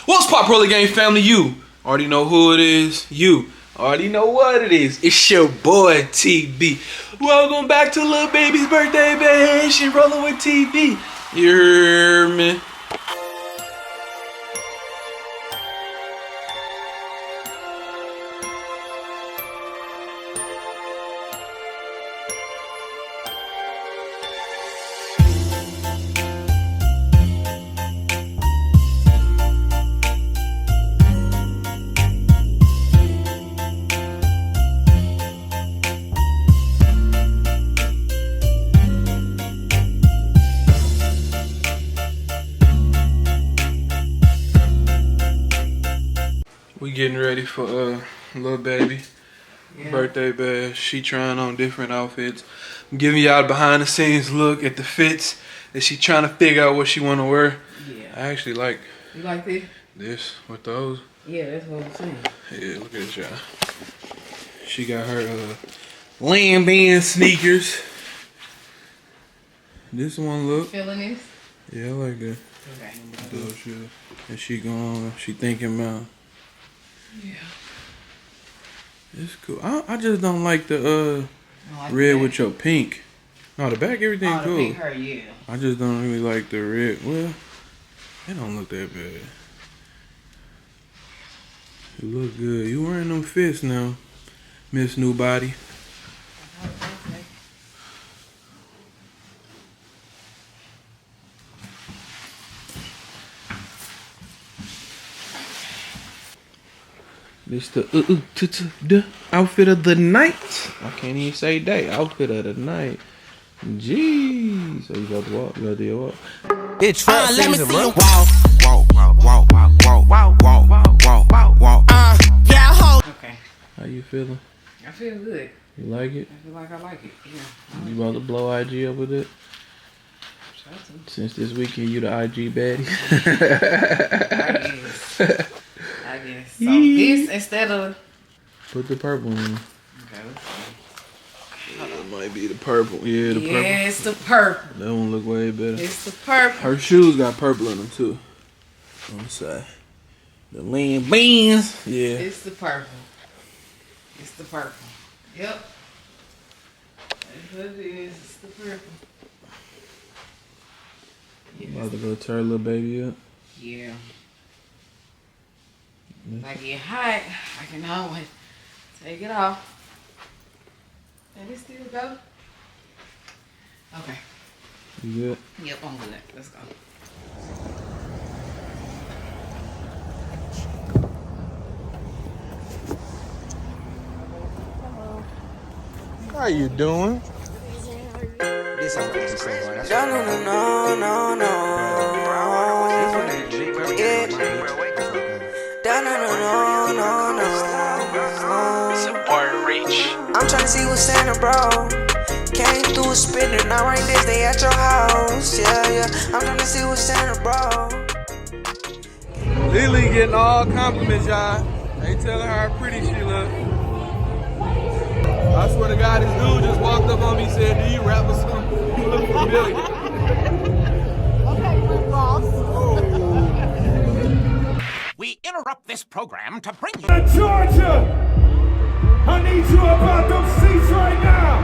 What's Pop Roller Gang family? You already know who it is. You already know what it is. It's your boy TB. Welcome back to Lil Baby's birthday bash and Rolling with TB. You hear me? We getting ready for Lil Baby birthday bash. She trying on different outfits. I'm giving y'all a behind the scenes look at the fits that she trying to figure out what she want to wear. Yeah. I actually like. You like this? This with those. Yeah, that's what I'm saying. Yeah, look at this, y'all. She got her lamb band sneakers. This one look. Feeling this? Yeah, I like that. Okay. Those shoes. And she going. She thinking about. Yeah. It's cool. I just don't like the red with your pink. No, the back everything cool. Pink her, yeah. I just don't really like the red. Well, it don't look that bad. You look good. You wearing them fits now, Miss New Body. This the outfit of the night. I can't even say day. Outfit of the night. Jeez. So you got to walk. You got to do your walk. It's fast let me season, see bro. you walk. Yeah, hold. Okay. How you feeling? I feel good. You like it? I feel like I like it. Yeah. You about to blow IG up with it? Try to. Since this weekend you the IG baddie. I guess. So this instead of. Put the purple in. Okay, let's see. It might be the purple. Yeah, the purple. Yeah, it's the purple. That one look way better. It's the purple. Her shoes got purple in them too. On the side. The lean beans. Yeah. It's the purple. It's the purple. Yep. That's what it is. It's the purple. Yeah. About to go turn Lil Baby up. Yeah. If I get hot, I can always take it off. And it still go. Okay. You good? Yep, I'm good. Let's go. How you doing? This ain't what you say, boy. That's No. Support reach. I'm trying to see what's Santa, bro. Came through a spinner, now right this day at your house. Yeah. I'm trying to see what's Santa, bro. Lily getting all compliments, y'all. They telling her how pretty she look. I swear to God, this dude just walked up on me and said, "Do you rap or something? You look familiar." Okay, Rick Ross. We interrupt this program to bring you. Georgia, I need you about them seats right now.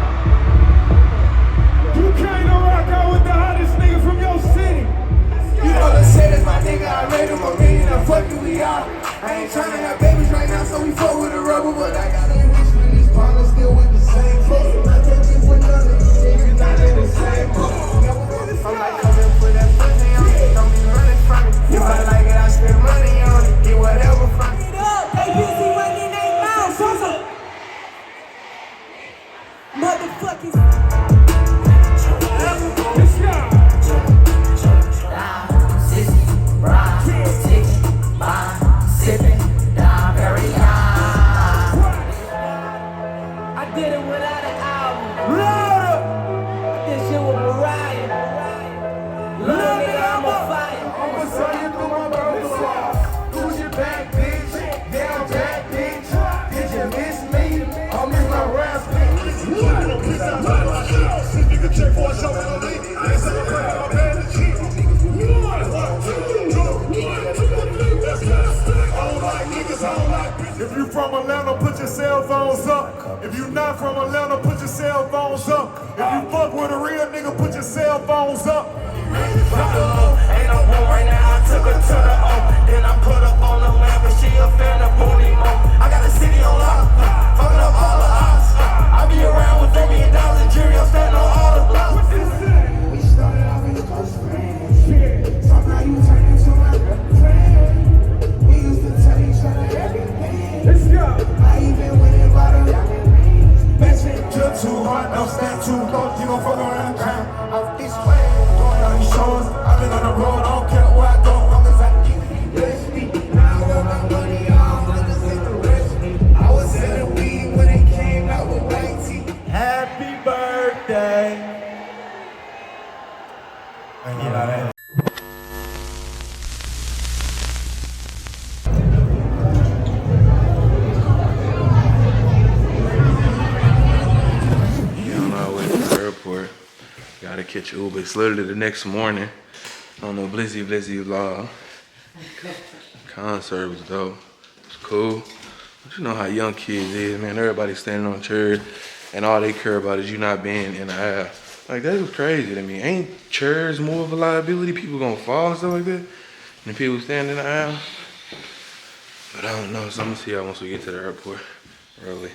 You came to rock out with the hottest nigga from your city. You know the shit is my nigga, I made him a million, I fuck you, we out. I ain't tryna have babies right now, so we fuck with a rubber, but I got a wish when these partners still with the same folks. I can't keep with none of these niggas, not in the same boat. I'm like, come and put that pussy on me, don't be running from me. If I like it, I spend money on it, get whatever from me. ABC running their mouths. Motherfucking. Let's go. If you from Atlanta, put your cell phones up. If you not from Atlanta, put your cell phones up. If you fuck with a real nigga, put your cell phones up. Ain't no room right now, I took her to the O. Then I put up on the lamp and she a fan of Booty Mo. I got the city on lock, fucking up all the odds. I be around with $1 million and jury, I'm standing on all the blocks. We started off as close friends. Somehow you turned into my friend. We used to tell each other everything. Let's go. I even went and bought a diamond. Best friend, drill too hard, don't stand too close. You gon' fuck around and drown. Off this way, going on these shows. I've been on the road, I don't care where I go, long as I get it. Bless me. Now I got my money off, niggas ain't the rest of me. I was selling weed when it came out with white tea. Happy birthday. On our way to the airport. Gotta catch Uber. It's literally the next morning. On the Blizzy vlog. Concert was dope. It's cool. But you know how young kids is, man. Everybody standing on chairs and all they care about is you not being in the aisle. Like, that was crazy to me. Ain't chairs more of a liability? People gonna fall and stuff like that? And people standing in the aisle? But I don't know, so I'm gonna see y'all once we get to the airport early.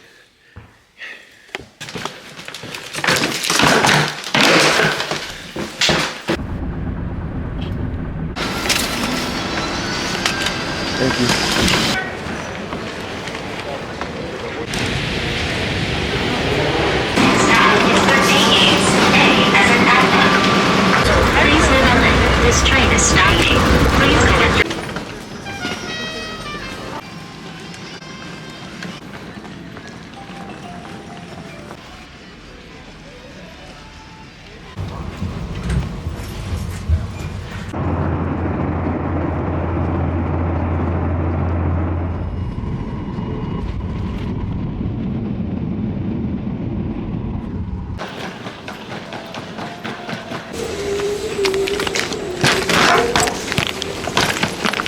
Thank you. Please remember, this train is stopping. Please connect.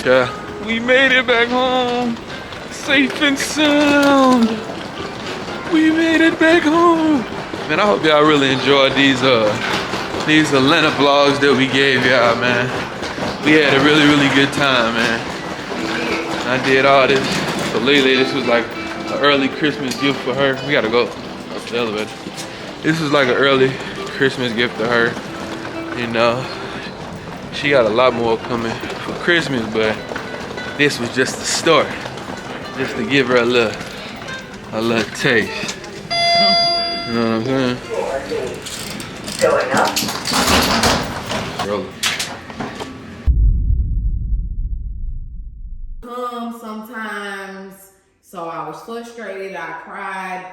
Yeah, we made it back home, safe and sound. We made it back home. Man, I hope y'all really enjoyed these Atlanta vlogs that we gave y'all, man. We had a really good time, man. I did all this. So Lele, this was like an early Christmas gift for her. We gotta go up the elevator. This was like an early Christmas gift to her. You know, she got a lot more coming for Christmas, but this was just the start. Just to give her a little taste. You know what I'm saying? Going up. Roll it. Sometimes, so I was frustrated, I cried.